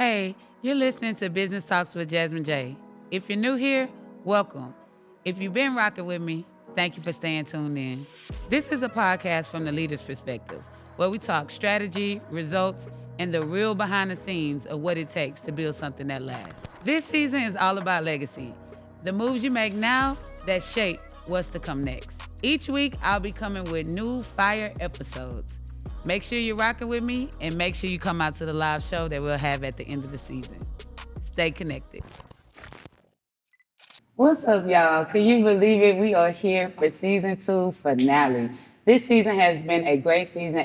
Hey, you're listening to Business Talks with Jazmin J. If you're new here, welcome. If you've been rocking with me, thank you for staying tuned in. This is a podcast from the leader's perspective, where we talk strategy, results, and the real behind the scenes of what it takes to build something that lasts. This season is all about legacy, the moves you make now that shape what's to come next. Each week, I'll be coming with new fire episodes. Make sure you're rocking with me and make sure you come out to the live show that we'll have at the end of the season. Stay connected. What's up, y'all? Can you believe it? We are here for season 2 finale. This season has been a great season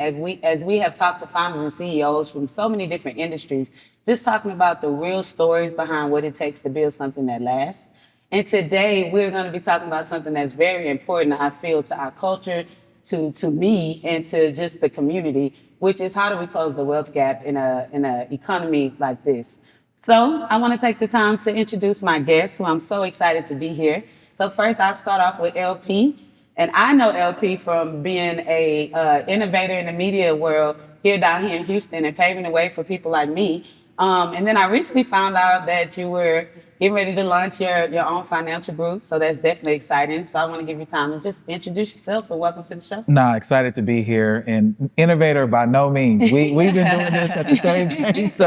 as we have talked to founders and CEOs from so many different industries, just talking about the real stories behind what it takes to build something that lasts. And today we're going to be talking about something that's very important, I feel, to our culture, to me, and to just the community, which is how do we close the wealth gap in a economy like this. So I want to take the time to introduce my guests, who I'm so excited to be here. So first, I'll start off with LP, and I know LP from being a innovator in the media world down here in Houston and paving the way for people like me. And then I recently found out that you were getting ready to launch your own financial group, so that's definitely exciting. So I want to give you time to just introduce yourself and welcome to the show. Nah, excited to be here, and innovator by no means. We've been doing this at the same pace,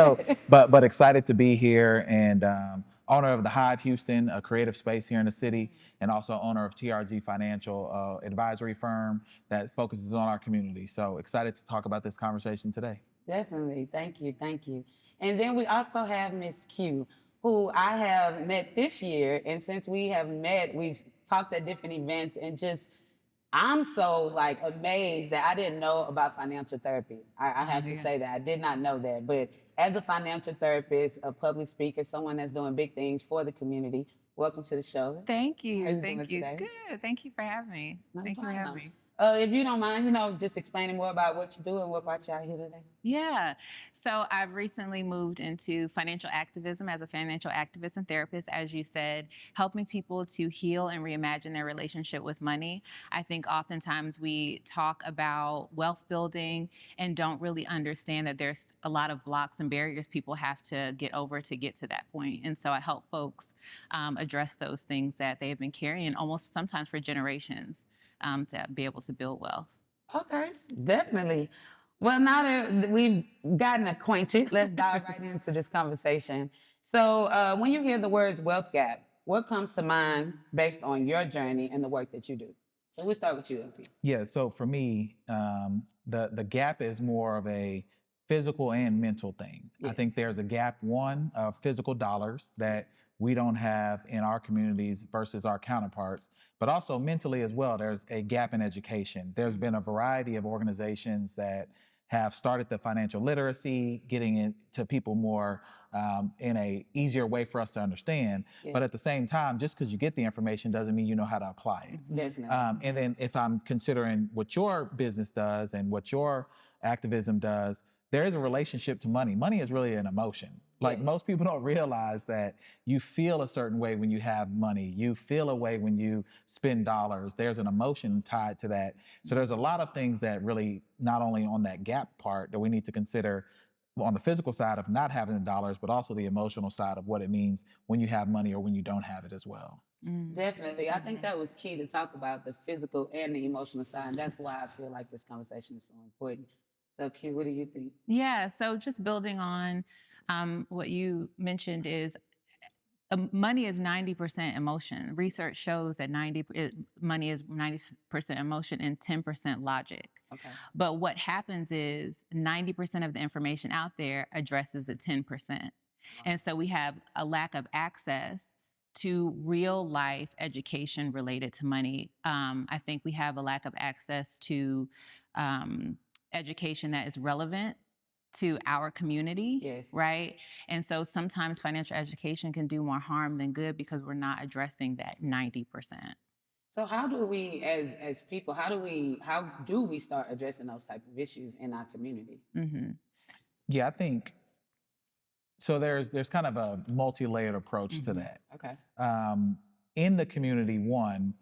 but excited to be here, and owner of the Hive Houston, a creative space here in the city, and also owner of TRG Financial, advisory firm that focuses on our community. So excited to talk about this conversation today. Definitely. Thank you. Thank you. And then we also have Miss Q, who I have met this year. And since we have met, we've talked at different events and just, I'm so like amazed that I didn't know about financial therapy. I have to say that I did not know that. But as a financial therapist, a public speaker, someone that's doing big things for the community, welcome to the show. Thank How are you. you doing Thank you. today? Good. Thank you for having me. No Thank you for having problem. me. If you don't mind, just explaining more about what you do and what brought you out here today. Yeah. So I've recently moved into financial activism as a financial activist and therapist, as you said, helping people to heal and reimagine their relationship with money. I think oftentimes we talk about wealth building and don't really understand that there's a lot of blocks and barriers people have to get over to get to that point. And so I help folks address those things that they have been carrying almost sometimes for generations to be able to build wealth. Okay, definitely. Well, now that we've gotten acquainted, let's dive right into this conversation. So, when you hear the words wealth gap, what comes to mind based on your journey and the work that you do? So, we'll start with you, LP. Yeah, so for me, the gap is more of a physical and mental thing. I Yes. think there's a gap, one, of physical dollars that we don't have in our communities versus our counterparts, but also mentally as well. There's a gap in education. There's been a variety of organizations that have started the financial literacy, getting it to people more in a easier way for us to understand. Yeah. But at the same time, just because you get the information doesn't mean you know how to apply it. Definitely. And then if I'm considering what your business does and what your activism does, there is a relationship to money. Money is really an emotion. Like Yes. most people don't realize that you feel a certain way when you have money. You feel a way when you spend dollars. There's an emotion tied to that. So there's a lot of things that really, not only on that gap part that we need to consider on the physical side of not having the dollars, but also the emotional side of what it means when you have money or when you don't have it as well. Definitely. I think that was key to talk about the physical and the emotional side. And that's why I feel like this conversation is so important. So, Q, what do you think? Yeah, so just building on what you mentioned is money is 90% emotion. Research shows that money is 90% emotion and 10% logic. Okay. But what happens is 90% of the information out there addresses the 10%. And so we have a lack of access to real life education related to money. I think we have a lack of access to education that is relevant to our community, Yes. right? And so sometimes financial education can do more harm than good because we're not addressing that 90%. So how do we, as people, how do we start addressing those type of issues in our community? Mm-hmm. Yeah, I think so. There's kind of a multi-layered approach to that. Okay. In the community, one,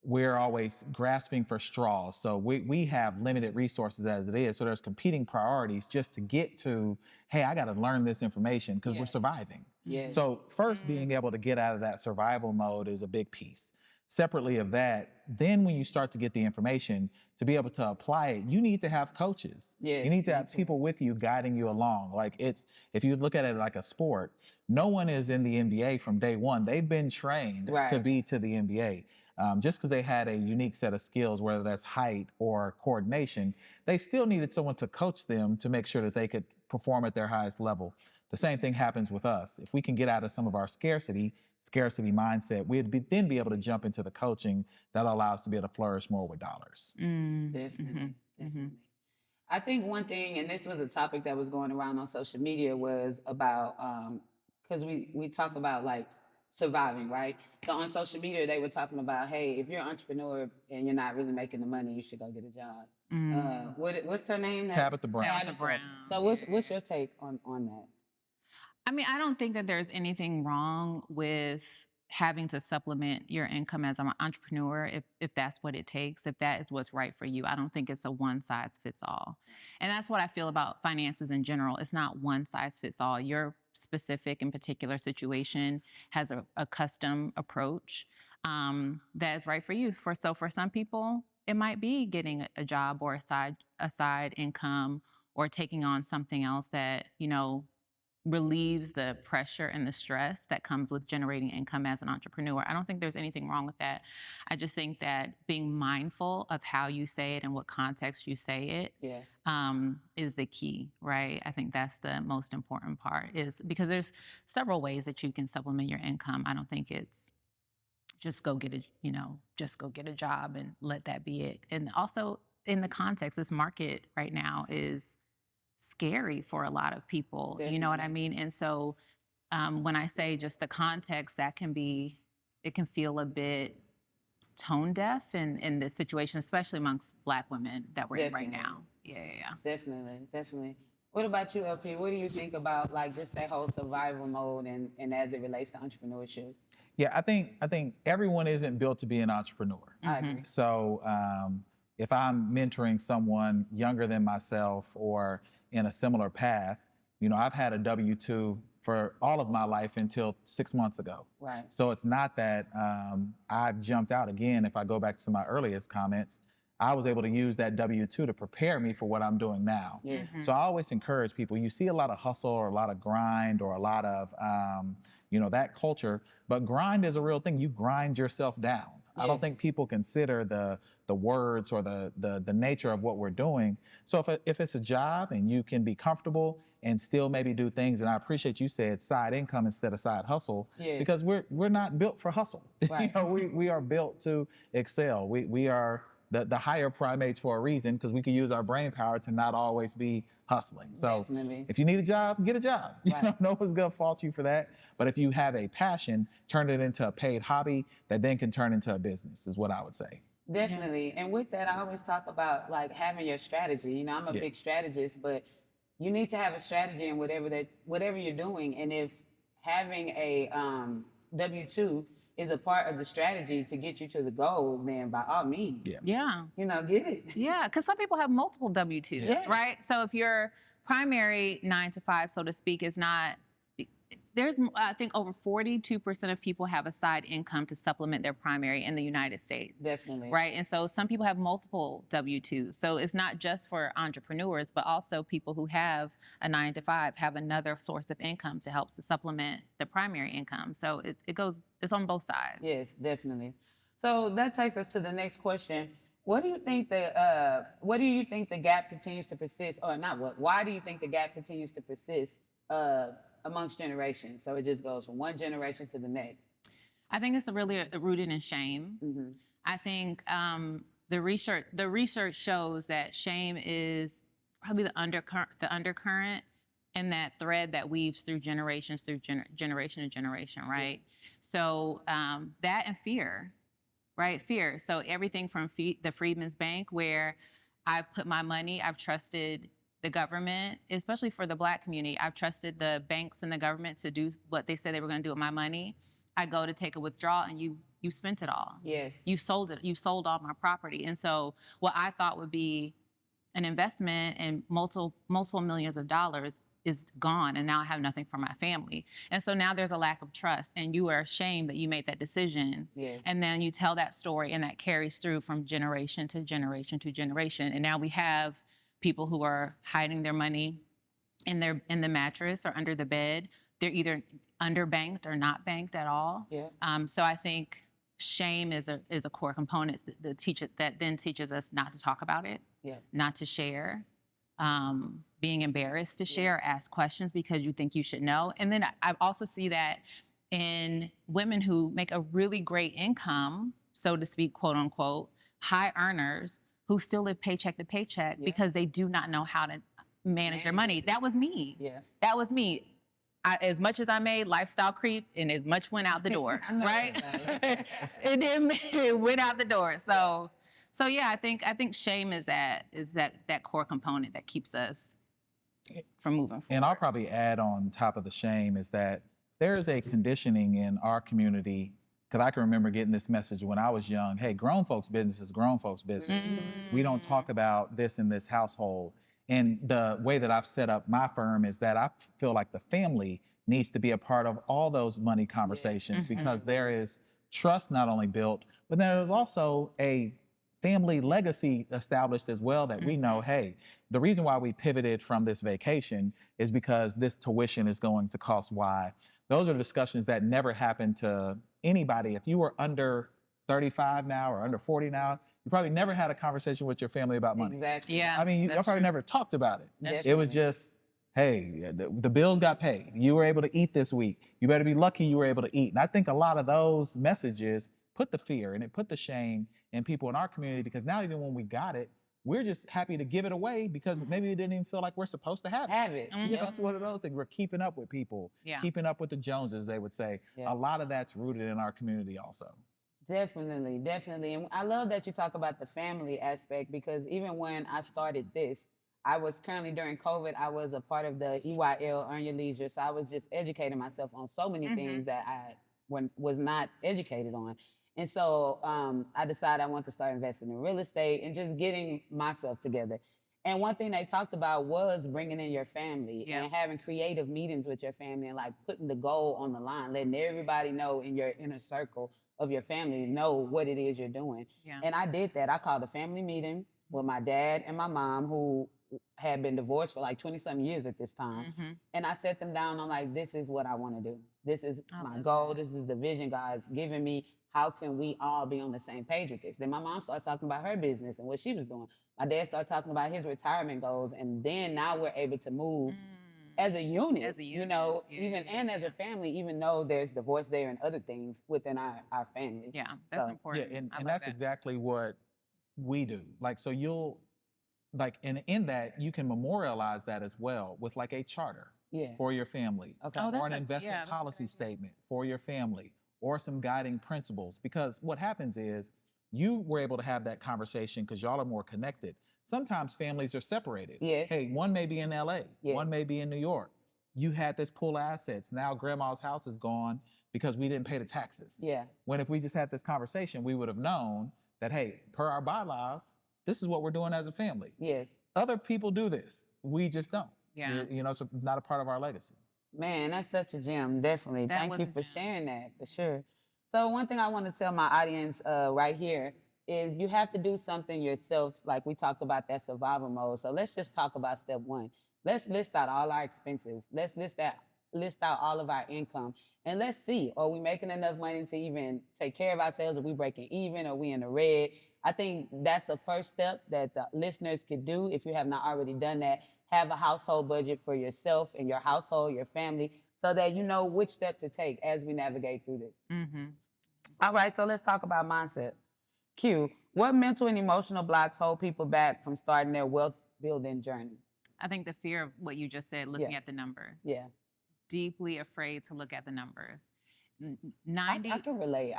we're always grasping for straws. So we have limited resources as it is. So there's competing priorities just to get to, hey, I got to learn this information because we're surviving. Yes. So first, being able to get out of that survival mode is a big piece. Separately of that, then when you start to get the information, to be able to apply it, you need to have coaches. Yes, You need to have mentors. people with you guiding you along. Like if you look at it like a sport, no one is in the NBA from day one. They've been trained to Right. be to the NBA. Just because they had a unique set of skills, whether that's height or coordination, they still needed someone to coach them to make sure that they could perform at their highest level. The same thing happens with us. If we can get out of some of our scarcity mindset, then be able to jump into the coaching that'll allow us to be able to flourish more with dollars. Definitely. Definitely. I think one thing, and this was a topic that was going around on social media, was about because we talk about like surviving, right? So on social media, they were talking about, hey, if you're an entrepreneur and you're not really making the money, you should go get a job. What's her name? Tabitha Brown. Tabitha Brown. So what's your take on that? I mean, I don't think that there's anything wrong with having to supplement your income as an entrepreneur if that's what it takes, if that is what's right for you. I don't think it's a one size fits all. And that's what I feel about finances in general. It's not one size fits all. Your specific and particular situation has a custom approach that is right for you. So for some people, it might be getting a job or a side income or taking on something else that, relieves the pressure and the stress that comes with generating income as an entrepreneur. I don't think there's anything wrong with that. I just think that being mindful of how you say it and what context you say it is the key, right? I think that's the most important part, is because there's several ways that you can supplement your income. I don't think it's just go get a job and let that be it. And also in the context, this market right now is scary for a lot of people. Definitely. You know what I mean? And so when I say just the context, it can feel a bit tone deaf in this situation, especially amongst Black women that we're in right now. Yeah. Definitely. What about you, LP? What do you think about like just that whole survival mode and as it relates to entrepreneurship? Yeah, I think everyone isn't built to be an entrepreneur. I agree. So if I'm mentoring someone younger than myself or in a similar path, I've had a W-2 for all of my life until 6 months ago. Right. So it's not that I've jumped out. Again, if I go back to my earliest comments, I was able to use that W-2 to prepare me for what I'm doing now. Yes. So I always encourage people, you see a lot of hustle or a lot of grind or a lot of, that culture, but grind is a real thing. You grind yourself down. I don't think people consider the words or the nature of what we're doing. So if it's a job and you can be comfortable and still maybe do things, and I appreciate you said side income instead of side hustle, because we're not built for hustle. Right. We are built to excel. We are the higher primates for a reason, because we can use our brain power to not always be hustling. So Definitely. if you need a job, get a job. Right. No one's gonna fault you for that. But if you have a passion, turn it into a paid hobby that then can turn into a business, is what I would say. Definitely. And with that, I always talk about like having your strategy. I'm a big strategist, but you need to have a strategy in whatever you're doing. And if having a W-2 is a part of the strategy to get you to the goal, then by all means, Yeah. Get it. Yeah, because some people have multiple W-2s, Yes. right? So if your primary 9 to 5, so to speak, is not, there's, I think over 42% of people have a side income to supplement their primary in the United States. Definitely. Right? And so some people have multiple W-2s. So it's not just for entrepreneurs, but also people who have a 9 to 5 have another source of income to help to supplement the primary income. So it's on both sides. Yes, definitely. So that takes us to the next question. Why do you think the gap continues to persist, or not what? Why do you think the gap continues to persist amongst generations? So it just goes from one generation to the next. I think it's really rooted in shame. Mm-hmm. I think the research shows that shame is probably the undercurrent and that thread that weaves through generations, generation to generation, right? So that and fear, right? Fear. So everything from the Freedmen's Bank, where I've put my money, I've trusted the government, especially for the Black community. I've trusted the banks and the government to do what they said they were going to do with my money. I go to take a withdrawal and you you spent it all. Yes. You sold it. You sold all my property. And so what I thought would be an investment and multiple millions of dollars is gone, and now I have nothing for my family. And so now there's a lack of trust, and you are ashamed that you made that decision. Yes. And then you tell that story, and that carries through from generation to generation to generation. And now we have people who are hiding their money in the mattress or under the bed. They're either underbanked or not banked at all. Yeah. So I think shame is a core component that then teaches us not to talk about it, Yeah. not to share, being embarrassed to share or ask questions because you think you should know. And then I also see that in women who make a really great income, so to speak, quote unquote, high earners who still live paycheck to paycheck because they do not know how to manage their money. That was me. Yeah. That was me. As much as I made, lifestyle creep, and as much went out the door, right? It went out the door. So yeah, I think shame is that core component that keeps us from moving forward. And I'll probably add on top of the shame is that there is a conditioning in our community, because I can remember getting this message when I was young. Hey, grown folks' business is grown folks' business. We don't talk about this in this household. And the way that I've set up my firm is that I feel like the family needs to be a part of all those money conversations because there is trust not only built, but there is also a family legacy established as well that we know, hey, the reason why we pivoted from this vacation is because this tuition is going to cost Y. Those are discussions that never happen to anybody. If you were under 35 now or under 40 now, you probably never had a conversation with your family about money. Exactly. Yeah. I mean, y'all probably never talked about it. That's It was just, hey, the bills got paid. You were able to eat this week. You better be lucky you were able to eat. And I think a lot of those messages put the fear and it put the shame in people in our community because now even when we got it, we're just happy to give it away because maybe we didn't even feel like we're supposed to have it. You know, it's one of those things. We're keeping up with people, keeping up with the Joneses, they would say. A lot of that's rooted in our community also. Definitely, definitely. And I love that you talk about the family aspect because even when I started this, I was currently during COVID, I was a part of the EYL Earn Your Leisure. So I was just educating myself on so many things that I was not educated on. And so I decided I want to start investing in real estate and just getting myself together. And one thing they talked about was bringing in your family and having creative meetings with your family and like putting the goal on the line, letting everybody know in your inner circle of your family know what it is you're doing. And I did that. I called a family meeting with my dad and my mom who had been divorced for like 20-some years at this time. And I set them down. I'm like, this is what I want to do. This is my goal. This is the vision God's given me. How can we all be on the same page with this? Then my mom started talking about her business and what she was doing. My dad started talking about his retirement goals. And then now we're able to move as a unit, you know, and as a family, even though there's divorce there and other things within our family. Yeah, that's important. Yeah, and that's exactly what we do. Like, so you'll, like, in that, you can memorialize that as well with like a charter for your family or an investment policy statement for your family or some guiding principles. Because what happens is you were able to have that conversation because y'all are more connected. Sometimes families are separated. Hey, one may be in LA, one may be in New York. You had this pool of assets. Now grandma's house is gone because we didn't pay the taxes. When if we just had this conversation, we would have known that, hey, per our bylaws, this is what we're doing as a family. Other people do this. We just don't. You know, so not a part of our legacy. Man, that's such a gem, definitely. Thank you for sharing that, for sure. So one thing I want to tell my audience right here is you have to do something yourself, like we talked about that survival mode. So let's just talk about step one. Let's list out all our expenses. Let's list out all of our income. And let's see, are we making enough money to even take care of ourselves? Are we breaking even? Are we in the red? I think that's the first step that the listeners could do if you have not already done that. Have a household budget for yourself and your household, your family, so that you know which step to take as we navigate through this. All right, so let's talk about mindset. Q, what mental and emotional blocks hold people back from starting their wealth building journey? I think the fear of what you just said, looking at the numbers. Deeply afraid to look at the numbers. 90. I can relate.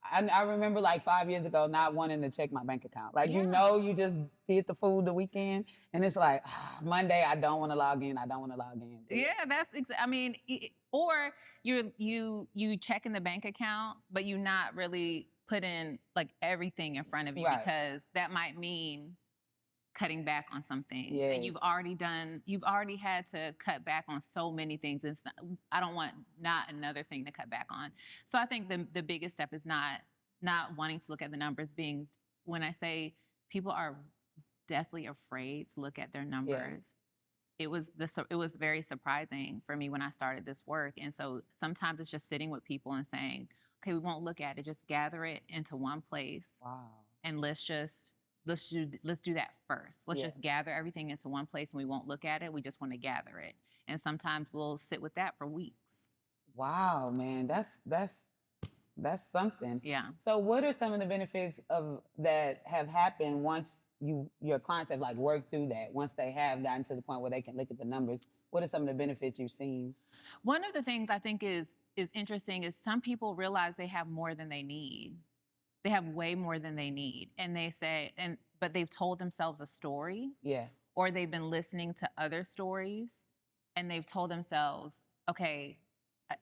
I remember like 5 years ago not wanting to check my bank account. Like, you Yeah. know, you just did the food the weekend, and it's like, Monday, I don't want to log in. But Yeah, I mean, or you checking the bank account, but you not really put in like everything in front of you, Right. because that might mean cutting back on some things. And Yes. you've already had to cut back on so many things. I don't want not another thing to cut back on. So I think the biggest step is not wanting to look at the numbers. When I say people are deathly afraid to look at their numbers, it was very surprising for me when I started this work. And so sometimes it's just sitting with people and saying, okay, we won't look at it, just gather it into one place. Wow. And let's do that first. Let's just gather everything into one place, and we won't look at it. We just want to gather it. And sometimes we'll sit with that for weeks. Wow, man, that's something. Yeah. So, what are some of the benefits of that have happened once your clients have like worked through that? Once they have gotten to the point where they can look at the numbers, what are some of the benefits you've seen? One of the things I think is interesting is some people realize they have more than they need. They have way more than they need, and they say, but they've told themselves a story. Yeah. Or they've been listening to other stories, and they've told themselves, okay,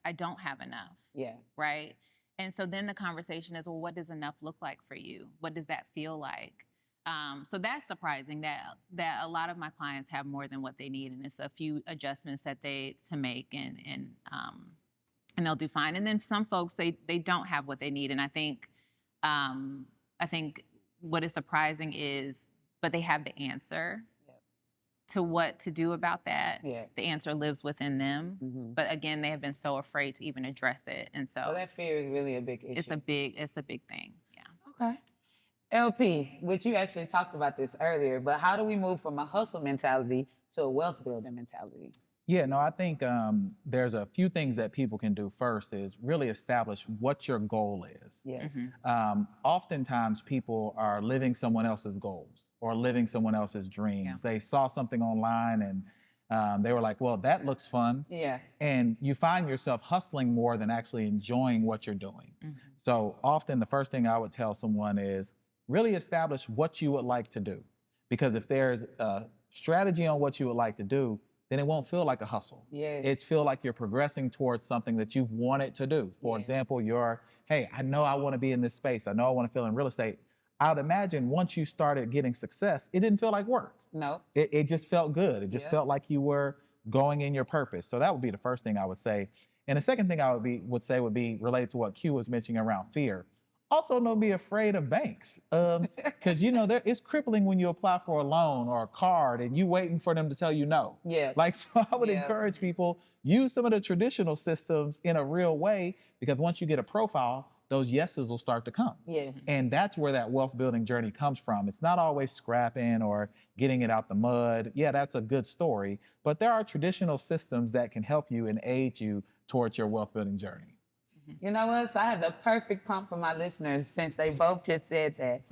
I don't have enough. Yeah. Right? And so then the conversation is, well, what does enough look like for you? What does that feel like? So that's surprising that a lot of my clients have more than what they need, and it's a few adjustments that to make, and they'll do fine. And then some folks, they don't have what they need, and I think what is surprising is, but they have the answer to what to do about that. Yeah. The answer lives within them. Mm-hmm. But again, they have been so afraid to even address it. And so that fear is really a big issue. it's a big thing. Yeah. Okay. LP, which you actually talked about this earlier, but how do we move from a hustle mentality to a wealth building mentality? Yeah, no, I think there's a few things that people can do. First is really establish what your goal is. Yes. Mm-hmm. Oftentimes people are living someone else's goals or living someone else's dreams. Yeah. They saw something online and they were like, well, that looks fun. Yeah. And you find yourself hustling more than actually enjoying what you're doing. Mm-hmm. So often the first thing I would tell someone is really establish what you would like to do. Because if there's a strategy on what you would like to do, then it won't feel like a hustle. Yes. It's feel like you're progressing towards something that you've wanted to do. For example, hey, I know I want to be in this space. I know I want to feel in real estate. I would imagine once you started getting success, it didn't feel like work. No. It just felt good. It just felt like you were going in your purpose. So that would be the first thing I would say. And the second thing I would say would be related to what Q was mentioning around fear. Also, don't be afraid of banks, because it's crippling when you apply for a loan or a card and you waiting for them to tell you no. Yeah. Like, so I would encourage people, use some of the traditional systems in a real way, because once you get a profile, those yeses will start to come. Yes. And that's where that wealth building journey comes from. It's not always scrapping or getting it out the mud. Yeah, that's a good story, but there are traditional systems that can help you and aid you towards your wealth building journey. You know what? So I have the perfect prompt for my listeners, since they both just said that.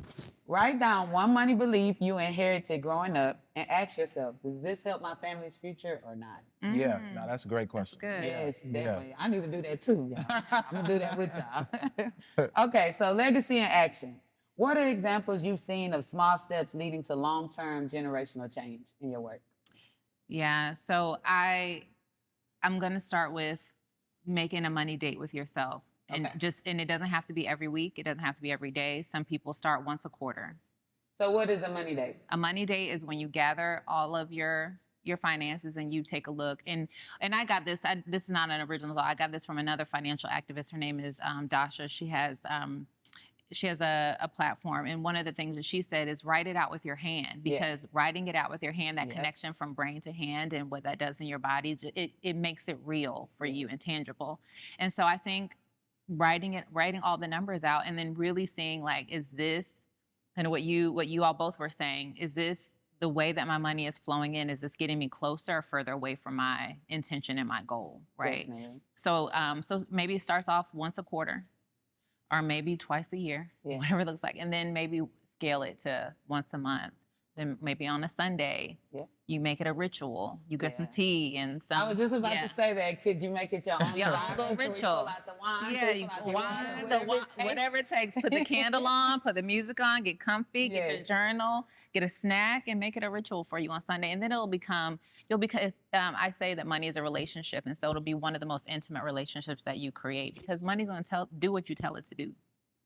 Write down one money belief you inherited growing up and ask yourself, does this help my family's future or not? Yeah, no, that's a great question. That's good. Yes, definitely. I need to do that too, y'all. I'm gonna do that with y'all. Okay, so legacy and action. What are examples you've seen of small steps leading to long-term generational change in your work? Yeah, so I'm gonna start with making a money date with yourself. And and it doesn't have to be every week. It doesn't have to be every day. Some people start once a quarter. So what is a money date? A money date is when you gather all of your finances and you take a look. And I got this. This is not an original thought. I got this from another financial activist. Her name is Dasha. She has a platform, and one of the things that she said is write it out with your hand, because writing it out with your hand, that connection from brain to hand and what that does in your body, it makes it real for you and tangible. And so I think writing all the numbers out and then really seeing, like, is this, and what you all both were saying, is this the way that my money is flowing in? Is this getting me closer or further away from my intention and my goal, right? Definitely. So maybe it starts off once a quarter, or maybe twice a year, whatever it looks like. And then maybe scale it to once a month, Then maybe on a Sunday, Yeah. you make it a ritual. You get some Yeah. tea and some. I was just about to say that. Could you make it your own Your own vibe? little Can we ritual. pull out the wine? Yeah, Can we you pull out the wine, water, whatever it takes. Put the candle on, put the music on, get comfy, get your Yes. journal, get a snack, and make it a ritual for you on Sunday. And then you'll become. I say that money is a relationship, and so it'll be one of the most intimate relationships that you create because money's going to do what you tell it to do.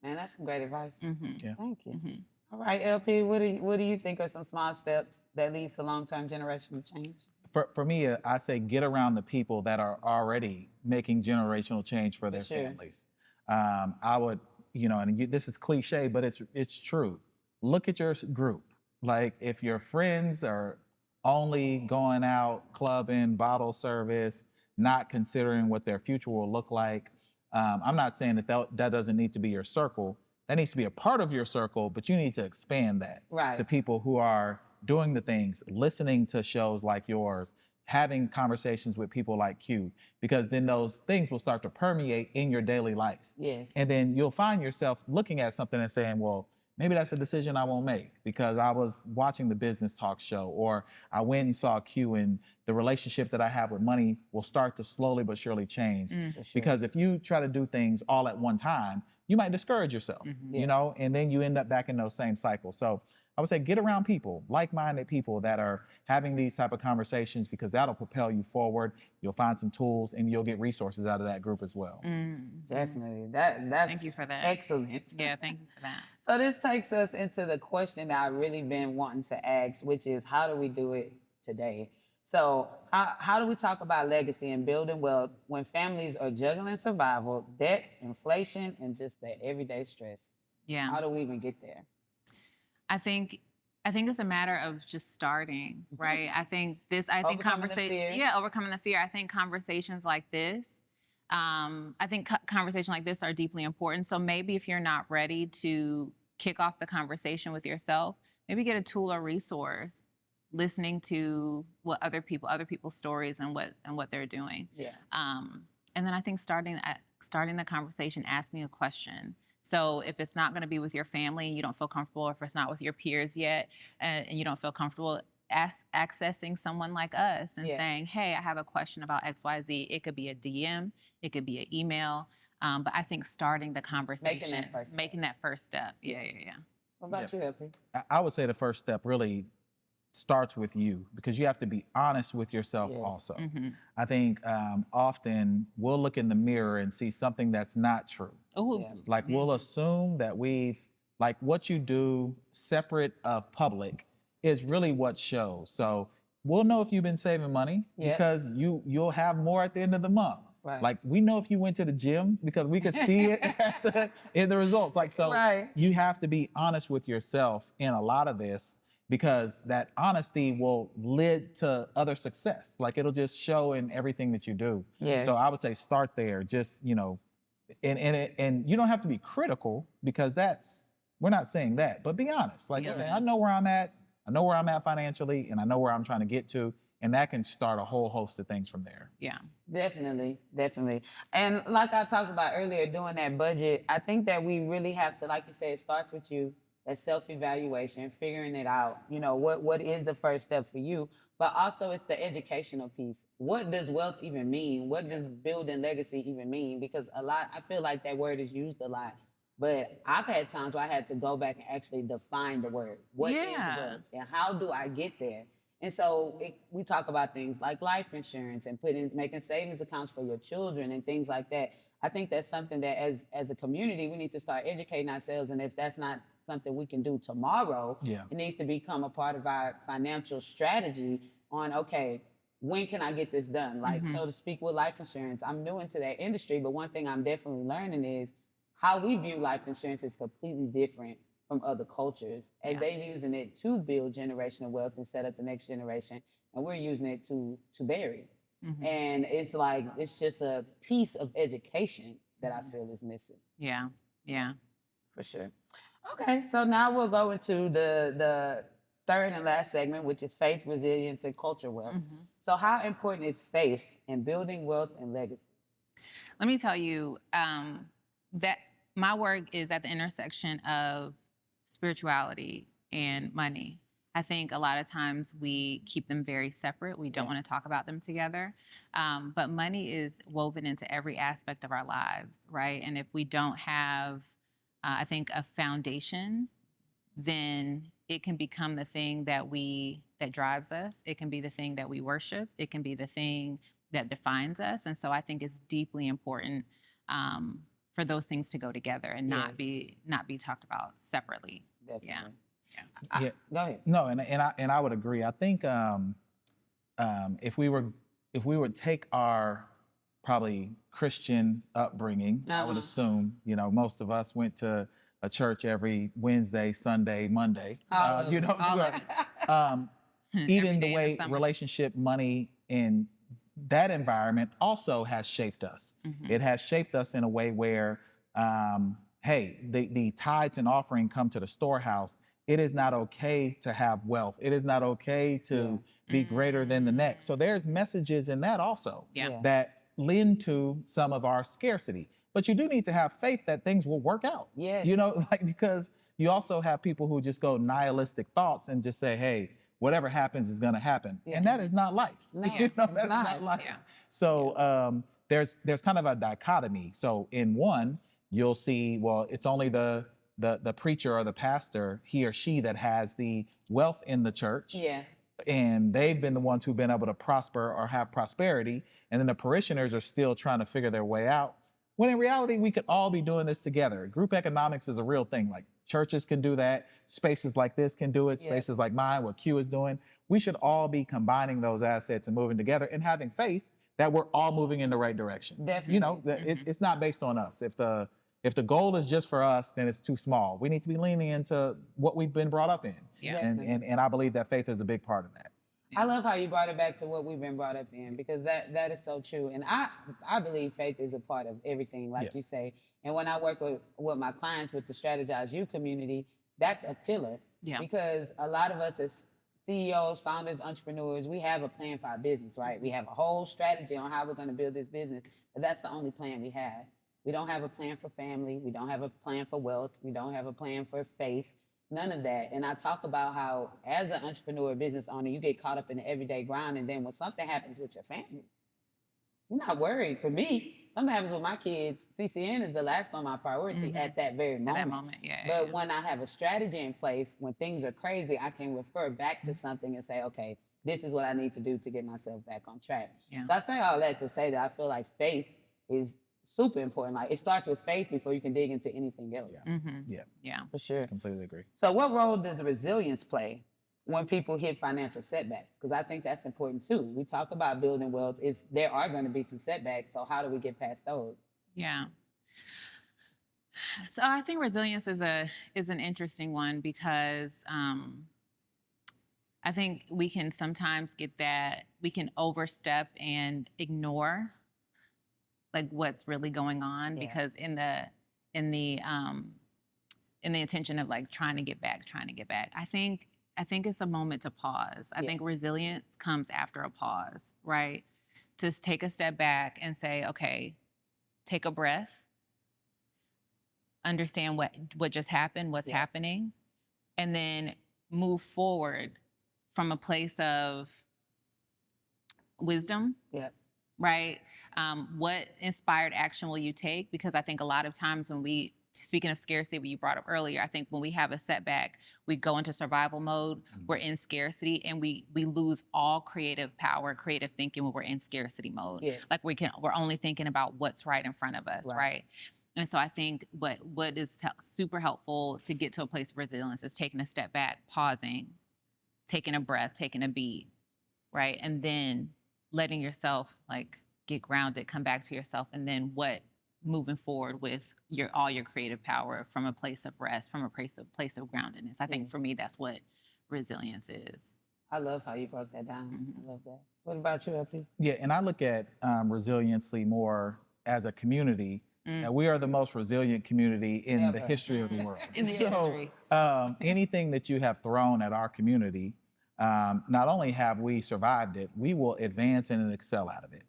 Man, that's some great advice. Yeah. Thank you. All right, LP, what do you think are some small steps that leads to long-term generational change? For me, I say get around the people that are already making generational change for their sure. families. I would, this is cliche, but it's true. Look at your group. Like if your friends are only going out clubbing, bottle service, not considering what their future will look like. I'm not saying that doesn't need to be your circle. That needs to be a part of your circle, but you need to expand that to people who are doing the things, listening to shows like yours, having conversations with people like Q, because then those things will start to permeate in your daily life. Yes. And then you'll find yourself looking at something and saying, well, maybe that's a decision I won't make because I was watching the business talk show, or I went and saw Q, and the relationship that I have with money will start to slowly but surely change. Because if you try to do things all at one time, you might discourage yourself, and then you end up back in those same cycles. So I would say get around people, like-minded people that are having these type of conversations, because that'll propel you forward. You'll find some tools and you'll get resources out of that group as well. Definitely. That's Thank you for that. Excellent. Yeah, thank you for that. So this takes us into the question that I've really been wanting to ask, which is how do we do it today? So how do we talk about legacy and building wealth when families are juggling survival, debt, inflation, and just that everyday stress? Yeah. How do we even get there? I think it's a matter of just starting, right? I think Overcoming the fear. Yeah, overcoming the fear. I think conversations like this, conversations like this are deeply important. So maybe if you're not ready to kick off the conversation with yourself, maybe get a tool or resource, listening to what other people's stories and what they're doing. Yeah. And then I think starting the conversation, asking a question. So if it's not going to be with your family and you don't feel comfortable, or if it's not with your peers yet and you don't feel comfortable, accessing someone like us and saying, hey, I have a question about XYZ. It could be a DM, it could be an email. But I think starting the conversation, making that first step. Yeah. What about you, LP? I would say the first step really starts with you, because you have to be honest with yourself also. I think often we'll look in the mirror and see something that's not true. Like we'll assume that what you do separate of public is really what shows. So we'll know if you've been saving money because you'll have more at the end of the month. Right. Like we know if you went to the gym because we could see it in the results. Like, so you have to be honest with yourself in a lot of this, because that honesty will lead to other success. Like it'll just show in everything that you do. So I would say start there. Just, and you don't have to be critical, because we're not saying that, but be honest. Like, okay, I know where I'm at. I know where I'm at financially, and I know where I'm trying to get to. And that can start a whole host of things from there. Yeah. Definitely. And like I talked about earlier, doing that budget, I think that we really have to, like you said, it starts with you. That self-evaluation, figuring it out, what is the first step for you, but also it's the educational piece. What does wealth even mean? What does building legacy even mean? Because I feel like that word is used a lot, but I've had times where I had to go back and actually define the word. What is wealth and how do I get there? And so we talk about things like life insurance and making savings accounts for your children and things like that. I think that's something that as a community, we need to start educating ourselves. And if that's not something we can do tomorrow, it needs to become a part of our financial strategy on, okay, when can I get this done? Like, so to speak, with life insurance, I'm new into that industry, but one thing I'm definitely learning is how we view life insurance is completely different from other cultures, as they're using it to build generational wealth and set up the next generation, and we're using it to bury. And it's like, it's just a piece of education that I feel is missing. Yeah. For sure. Okay, so now we'll go into the third and last segment, which is faith, resilience, and culture wealth. So how important is faith in building wealth and legacy? Let me tell you that my work is at the intersection of spirituality and money. I think a lot of times we keep them very separate. We don't want to talk about them together. But money is woven into every aspect of our lives, right? And if we don't have, I think, a foundation, then it can become the thing that drives us. It can be the thing that we worship. It can be the thing that defines us. And so I think it's deeply important for those things to go together and not be talked about separately. Definitely. Yeah. Go ahead. No, and I would agree. I think if we would take our probably Christian upbringing, I would assume, you know, most of us went to a church every Wednesday, Sunday, Monday. You know, even the way relationship, money, in that environment also has shaped us. It has shaped us in a way where, hey, the tithes and offering come to the storehouse. It is not okay to have wealth. It is not okay to be greater than the next. So there's messages in that also that lend to some of our scarcity. But you do need to have faith that things will work out. Yes. You know, like, because you also have people who just go nihilistic thoughts and just say, hey, whatever happens is going to happen. And that is not life. No, you know, it's that's not life. So there's kind of a dichotomy. So in one, you'll see, well, it's only the preacher or the pastor, he or she, that has the wealth in the church. Yeah. And they've been the ones who've been able to prosper or have prosperity. And then the parishioners are still trying to figure their way out. When in reality, we could all be doing this together. Group economics is a real thing. Like, churches can do that. Spaces like this can do it. Spaces like mine, what Q is doing. We should all be combining those assets and moving together and having faith that we're all moving in the right direction. Definitely. You know, it's not based on us. If the goal is just for us, then it's too small. We need to be leaning into what we've been brought up in. And I believe that faith is a big part of that. I love how you brought it back to what we've been brought up in, because that is so true. And I believe faith is a part of everything, like you say. And when I work with my clients with the Strategize You community, that's a pillar. Because a lot of us as CEOs, founders, entrepreneurs, we have a plan for our business, right? We have a whole strategy on how we're going to build this business, but that's the only plan we have. We don't have a plan for family. We don't have a plan for wealth. We don't have a plan for faith. None of that. And I talk about how, as an entrepreneur, business owner, you get caught up in the everyday grind. And then when something happens with your family, you're not worried. For me, something happens with my kids, CCN is the last on my priority at that very moment. At that moment, But when I have a strategy in place, when things are crazy, I can refer back to something and say, okay, this is what I need to do to get myself back on track. So I say all that to say that I feel like faith is super important. Like, it starts with faith before you can dig into anything else. Yeah. For sure. Completely agree. So what role does resilience play when people hit financial setbacks? Because I think that's important too. We talk about building wealth. There are going to be some setbacks. So how do we get past those? Yeah. So I think resilience is an interesting one, because I think we can sometimes we can overstep and ignore like what's really going on, because in the intention of like trying to get back, I think it's a moment to pause. I think resilience comes after a pause, right? To take a step back and say, okay, take a breath, understand what just happened, what's happening, and then move forward from a place of wisdom. Right? What inspired action will you take? Because I think a lot of times speaking of scarcity, what you brought up earlier, I think when we have a setback, we go into survival mode, we're in scarcity, and we lose all creative power, creative thinking when we're in scarcity mode. Like we're only thinking about what's right in front of us, right? And so I think what is super helpful to get to a place of resilience is taking a step back, pausing, taking a breath, taking a beat, right? And then letting yourself like get grounded, come back to yourself, and then moving forward with all your creative power from a place of rest, from a place of groundedness. I think for me, that's what resilience is. I love how you broke that down. I love that. What about you, LP? Yeah, and I look at resiliency more as a community. And we are the most resilient community in the history of the world. In the history. Anything that you have thrown at our community, not only have we survived it, we will advance and excel out of it.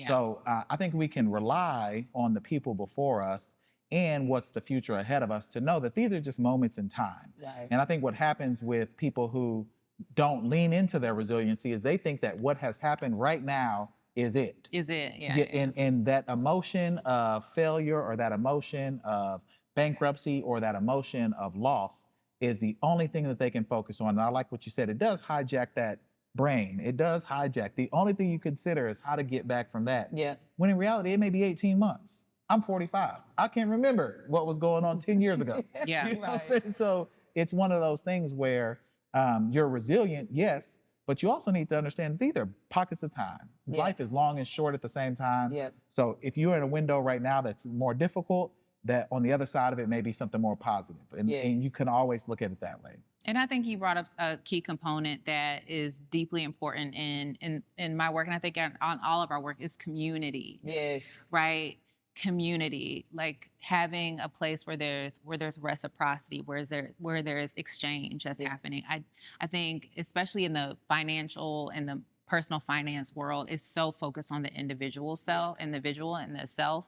So I think we can rely on the people before us and what's the future ahead of us to know that these are just moments in time. And I think what happens with people who don't lean into their resiliency is they think that what has happened right now is it. Is it? Yeah. Yeah, and that emotion of failure or that emotion of bankruptcy or that emotion of loss is the only thing that they can focus on. And I like what you said. It does hijack that brain. It does hijack. The only thing you consider is how to get back from that. Yeah. When in reality, it may be 18 months. I'm 45. I can't remember what was going on 10 years ago. Yeah. You know what I'm saying? So it's one of those things where you're resilient, yes, but you also need to understand these are pockets of time. Yeah. Life is long and short at the same time. Yep. So if you're in a window right now that's more difficult, that on the other side of it may be something more positive. And, Yes. and you can always look at it that way. And I think you brought up a key component that is deeply important in my work, and I think on all of our work, is community. Yes. Right? Community, like having a place where there's reciprocity, where there's exchange that's happening. I think especially in the financial and the personal finance world is so focused on the individual and the self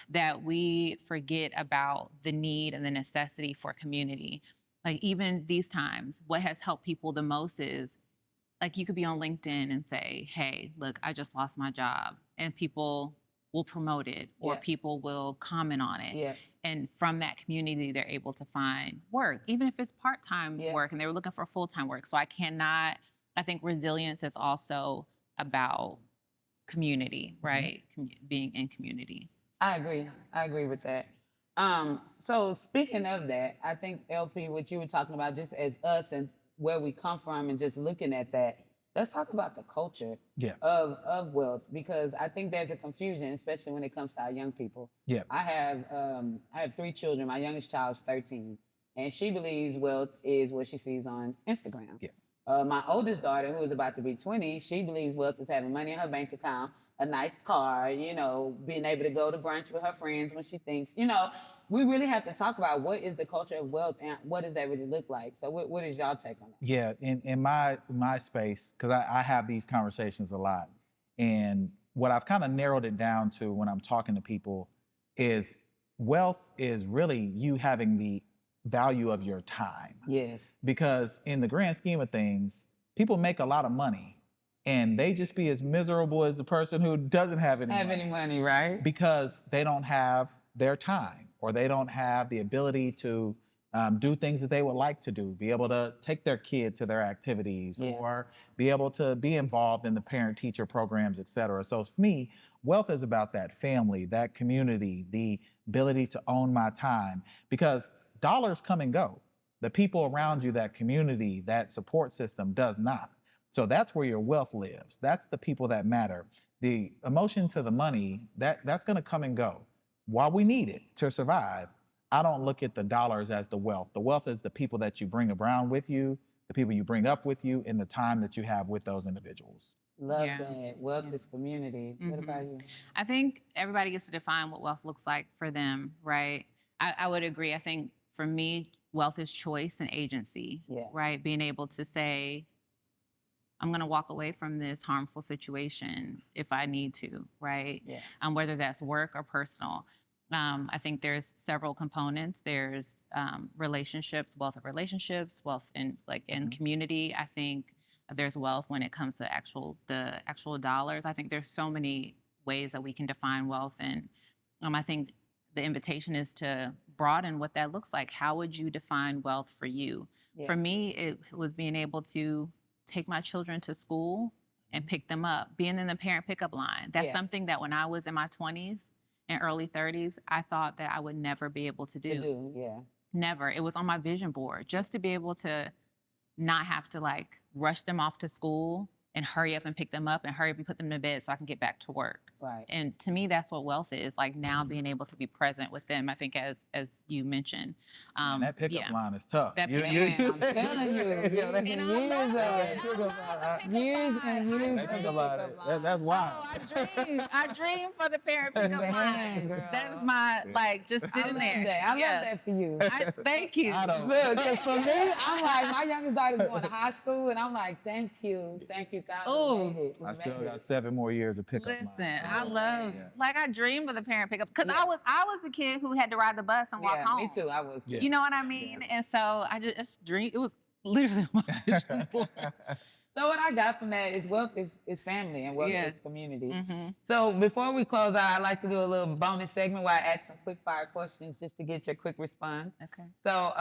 that we forget about the need and the necessity for community. Like even these times, what has helped people the most is like you could be on LinkedIn and say, hey, look, I just lost my job, and people will promote it or people will comment on it. Yeah. And from that community, they're able to find work, even if it's part-time work and they were looking for full-time work. So I think resilience is also about community, right? Being in community. I agree with that. So speaking of that, I think LP, what you were talking about, just as us and where we come from, and just looking at that, let's talk about the culture of wealth, because I think there's a confusion, especially when it comes to our young people. Yeah. I have 3 children. My youngest child is 13, and she believes wealth is what she sees on Instagram. Yeah. My oldest daughter, who is about to be 20, she believes wealth is having money in her bank account, a nice car, being able to go to brunch with her friends when she thinks, we really have to talk about what is the culture of wealth and what does that really look like. So what is y'all take on that? Yeah, in my space, because I have these conversations a lot, and what I've kind of narrowed it down to when I'm talking to people is wealth is really you having the value of your time. Yes. Because in the grand scheme of things, people make a lot of money and they just be as miserable as the person who doesn't have any money, right? Because they don't have their time, or they don't have the ability to do things that they would like to do, be able to take their kid to their activities, or be able to be involved in the parent-teacher programs, et cetera. So for me, wealth is about that family, that community, the ability to own my time, because dollars come and go. The people around you, that community, that support system does not. So that's where your wealth lives. That's the people that matter. The emotion to the money, that's going to come and go. While we need it to survive, I don't look at the dollars as the wealth. The wealth is the people that you bring around with you, the people you bring up with you, and the time that you have with those individuals. Love that. Wealth is community. What about you? I think everybody gets to define what wealth looks like for them, right? I would agree. I think for me, wealth is choice and agency, right? Being able to say, I'm going to walk away from this harmful situation if I need to, right? Yeah. Whether that's work or personal. I think there's several components. There's relationships, wealth of relationships, wealth in community. I think there's wealth when it comes to the actual dollars. I think there's so many ways that we can define wealth, and I think the invitation is to broaden what that looks like. How would you define wealth for you? Yeah. For me, it was being able to take my children to school and pick them up, being in the parent pickup line. That's something that when I was in my 20s and early 30s, I thought that I would never be able to do. Never. It was on my vision board, just to be able to not have to rush them off to school and hurry up and pick them up and hurry up and put them to bed so I can get back to work. Right. And to me, that's what wealth is, now being able to be present with them, I think, as you mentioned. And that pickup line is tough. I'm telling you. Years and years. That's wild. Oh, I dream for the parent pickup line. That is my, just sitting there. I love that for you. Thank you. Look, because for me, I'm my youngest daughter's going to high school, and I'm like, thank you, God. Oh, I still got 7 more years of pickup line. Listen, I love, I dreamed of the parent pickup, because I was the kid who had to ride the bus and walk home. Me too, I was. You know what I mean? And so I just dreamed, literally on my vision board. So what I got from that is wealth is family and wealth Yeah. is community. Mm-hmm. So before we close out, I'd like to do a little bonus segment where I ask some quick fire questions just to get your quick response. Okay. So,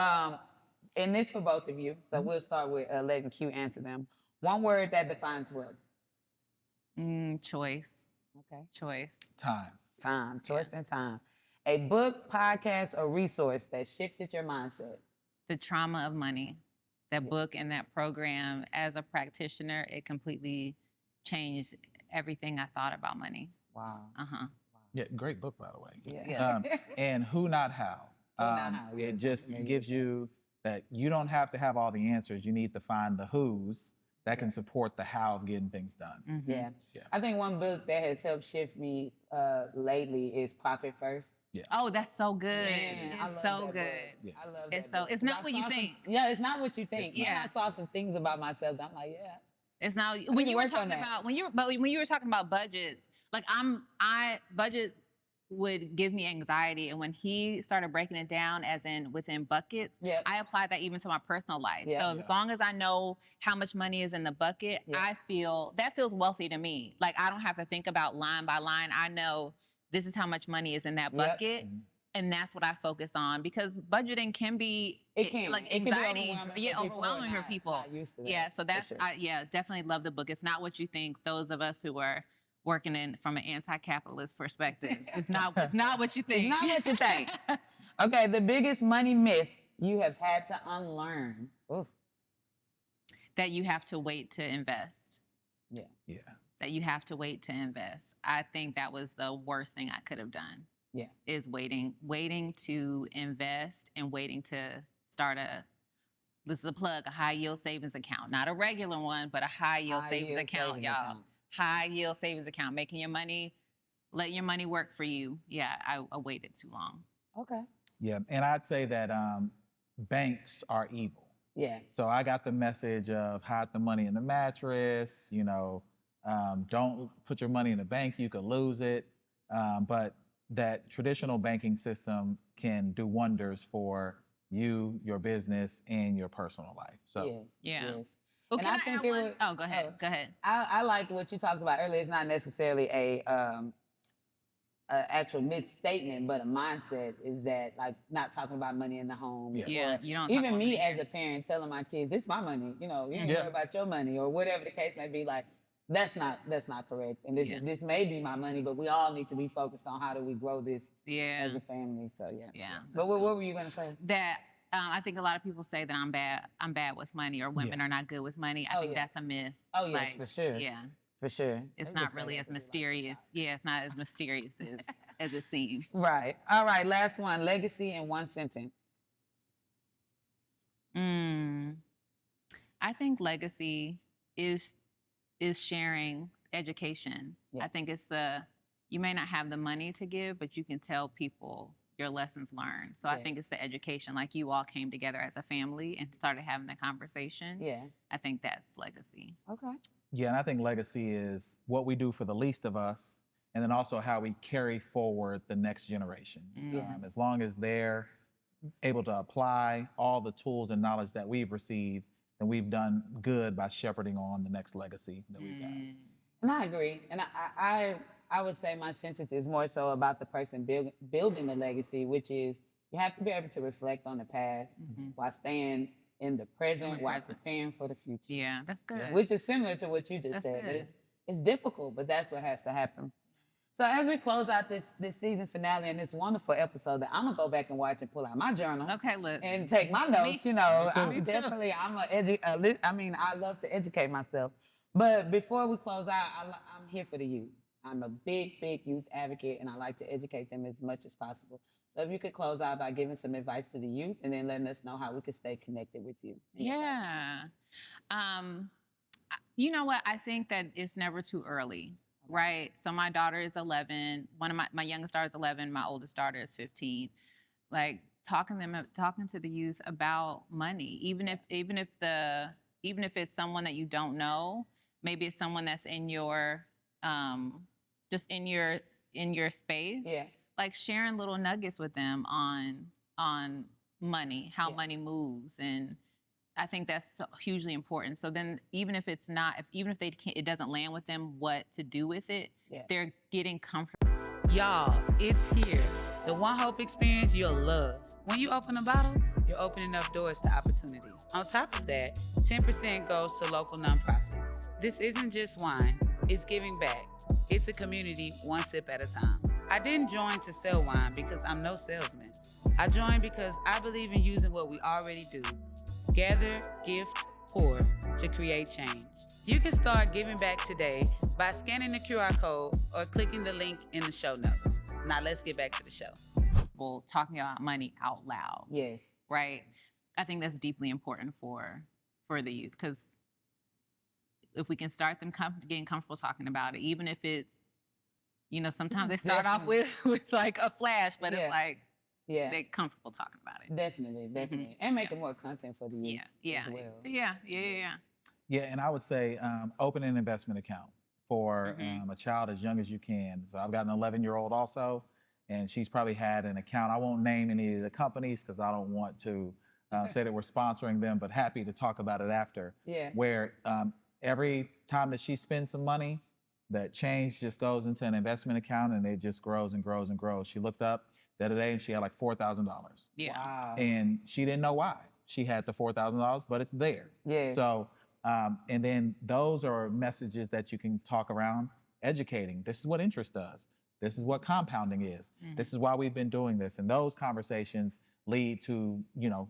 and this for both of you. So we'll start with letting Q answer them. One word that defines wealth. Choice. Okay. Choice. Time. Time. Choice and time. A book, podcast, or resource that shifted your mindset. The trauma of money. That book and that program, as a practitioner, it completely changed everything I thought about money. Wow. Uh-huh. Yeah, great book, by the way. Yeah. And Who Not How. Who Not How, yes, It just amazing. gives you that you don't have to have all the answers. You need to find the who's that can support the how of getting things done. Mm-hmm. Yeah. Yeah. I think one book that has helped shift me lately is Profit First. Oh, that's so good. Man, I It's love so that good. book. Yeah. I love It's that book. it's 'Cause not I what you saw some- think. Yeah, it's not what you think. It's Man, not. I saw some things about myself that I'm like, yeah. It's not need when to you were work on talking that. about when you were talking about budgets. Like budgets would give me anxiety, and when he started breaking it down as in within buckets, Yep. I applied that even to my personal life. Yeah. So as long as I know how much money is in the bucket, Yeah. I feel that feels wealthy to me. Like I don't have to think about line by line. I know this is how much money is in that Yep. bucket. And that's what I focus on, because budgeting can be It can. like It can be anxiety, overwhelming for yeah, people who are overwhelming for not- people. not used to that, Yeah, so for that's sure. definitely love the book. It's not what you think. Those of us who are working in from an anti-capitalist perspective, it's not what you think. It's not what you think. Okay, the biggest money myth you have had to unlearn. Oof. That you have to wait to invest. Yeah. Yeah. That you have to wait to invest. I think that was the worst thing I could have done. Yeah. Is waiting to invest and waiting to start this is a plug, a high yield savings account. Not a regular one, but a high yield savings account, y'all. High yield savings account, making your money, let your money work for you. Yeah, I waited too long. Okay. Yeah. And I'd say that banks are evil. Yeah. So I got the message of hide the money in the mattress, don't put your money in the bank, you could lose it. But that traditional banking system can do wonders for you, your business, and your personal life. So Yes. Yeah. Yes. Well, And can I I think add it one? would- Oh, go ahead. Go ahead. I like what you talked about earlier. It's not necessarily a actual misstatement, but a mindset is that like not talking about money in the home. Yeah. Yeah, Or you don't talk even about me money as a parent telling my kids, this is my money. You don't Yeah. worry about your money or whatever the case may be. Like that's not correct. And this may be my money, but we all need to be focused on how do we grow this Yeah. as a family. So yeah. Yeah. But that's what good. were you gonna say? That I think a lot of people say that I'm bad with money, or women are not good with money. I Oh, think yeah. that's a myth. Oh yes, for sure. Yeah. For sure. It's They not just say really that as 'cause they like to mysterious. shop. Yeah, it's not as mysterious as it seems. Right. All right. Last one. Legacy in one sentence. I think legacy is sharing education. Yeah. I think it's you may not have the money to give, but you can tell people your lessons learned. So I think Yes. it's the education. Like you all came together as a family and started having the conversation. Yeah. I think that's legacy. Okay. Yeah, and I think legacy is what we do for the least of us, and then also how we carry forward the next generation. Yeah. As long as they're able to apply all the tools and knowledge that we've received, then we've done good by shepherding on the next legacy that we've got. And I agree. And I would say my sentence is more so about the person building the legacy, which is you have to be able to reflect on the past while staying in the present, while present. preparing for the future. Yeah, that's good. Which is similar to what you just That's said. But good. it's difficult, but that's what has to happen. So as we close out this season finale and this wonderful episode, that I'm gonna go back and watch and pull out my journal. Okay, look. And take my notes. I'm Me too. definitely I love to educate myself. But before we close out, I'm here for the youth. I'm a big youth advocate, and I like to educate them as much as possible. So if you could close out by giving some advice to the youth, and then letting us know how we could stay connected with you. Yeah. You know what? I think that it's never too early, right? So my daughter is 11. One of my youngest daughter is 11. My oldest daughter is 15. Like talking to the youth about money, even if it's someone that you don't know, maybe it's someone that's in your just in your space. Yeah. Like sharing little nuggets with them on money, how money moves, and I think that's so hugely important. So then, even if it's not, even if they can't, it doesn't land with them what to do with it, they're getting comfortable. Y'all, it's here. The One Hope experience you'll love. When you open a bottle, you're opening up doors to opportunity. On top of that, 10% goes to local nonprofits. This isn't just wine, it's giving back. It's a community one sip at a time. I didn't join to sell wine because I'm no salesman. I joined because I believe in using what we already do. Gather, gift, pour to create change. You can start giving back today by scanning the QR code or clicking the link in the show notes. Now let's get back to the show. Well, talking about money out loud. Yes. Right? I think that's deeply important for the youth, because if we can start them getting comfortable talking about it, even if it's, sometimes they start off with like a flash, but it's like, they're comfortable talking about it. Definitely. Mm-hmm. And making more content for the youth as well. Yeah, and I would say open an investment account for a child as young as you can. So I've got an 11-year-old also, and she's probably had an account. I won't name any of the companies because I don't want to say that we're sponsoring them, but happy to talk about it after. Yeah. Where every time that she spends some money, that change just goes into an investment account and it just grows and grows and grows. She looked up the other day and she had like $4,000. Yeah. Wow. And she didn't know why she had the $4,000, but it's there. Yeah. So, and then those are messages that you can talk around educating. This is what interest does. This is what compounding is. This is why we've been doing this. And those conversations lead to,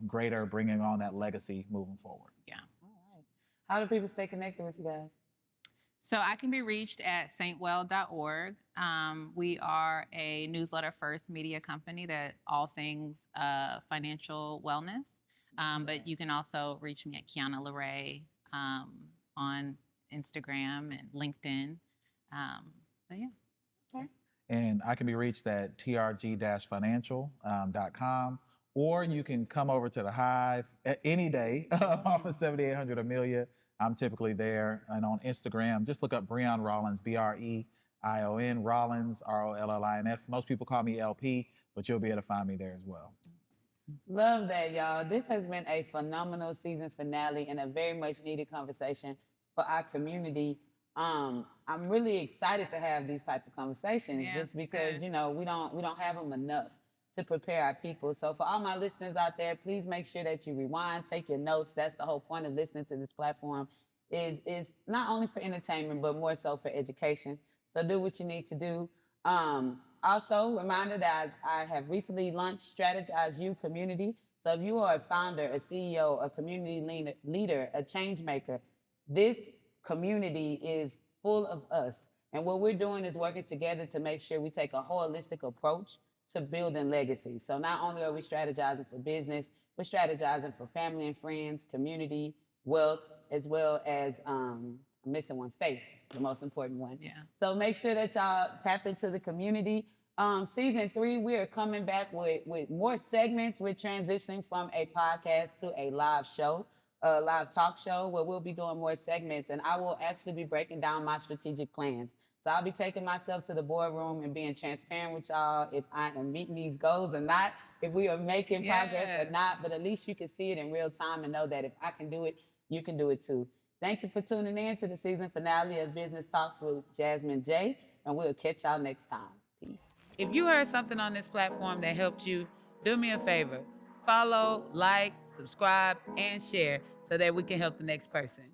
greater bringing on that legacy moving forward. Yeah. All right. How do people stay connected with you guys? So I can be reached at saintwell.org. We are a newsletter first media company that all things financial wellness. But you can also reach me at Kiana LeRae on Instagram and LinkedIn. But yeah. Okay. And I can be reached at trg-financial.com, or you can come over to the Hive any day off of 7800 Amelia. I'm typically there. And on Instagram, just look up Breon Rollins, Breion Rollins, Rollins. Most people call me LP, but you'll be able to find me there as well. Love that, y'all. This has been a phenomenal season finale and a very much needed conversation for our community. I'm really excited to have these type of conversations just because, we don't have them enough to prepare our people. So for all my listeners out there, please make sure that you rewind, take your notes. That's the whole point of listening to this platform is not only for entertainment, but more so for education. So do what you need to do. Also, reminder that I have recently launched Strategize You Community. So if you are a founder, a CEO, a community leader, a change maker, this community is full of us. And what we're doing is working together to make sure we take a holistic approach to building legacy. So not only are we strategizing for business, we're strategizing for family and friends, community, wealth, as well as I'm missing one, faith, the most important one. Yeah. So make sure that y'all tap into the community. Season 3, we are coming back with more segments. We're transitioning from a podcast to a live show, a live talk show where we'll be doing more segments, and I will actually be breaking down my strategic plans. So I'll be taking myself to the boardroom and being transparent with y'all if I am meeting these goals or not, if we are making progress or not, but at least you can see it in real time and know that if I can do it, you can do it too. Thank you for tuning in to the season finale of Business Talks with Jazmin J, and we'll catch y'all next time. Peace. If you heard something on this platform that helped you, do me a favor. Follow, like, subscribe, and share so that we can help the next person.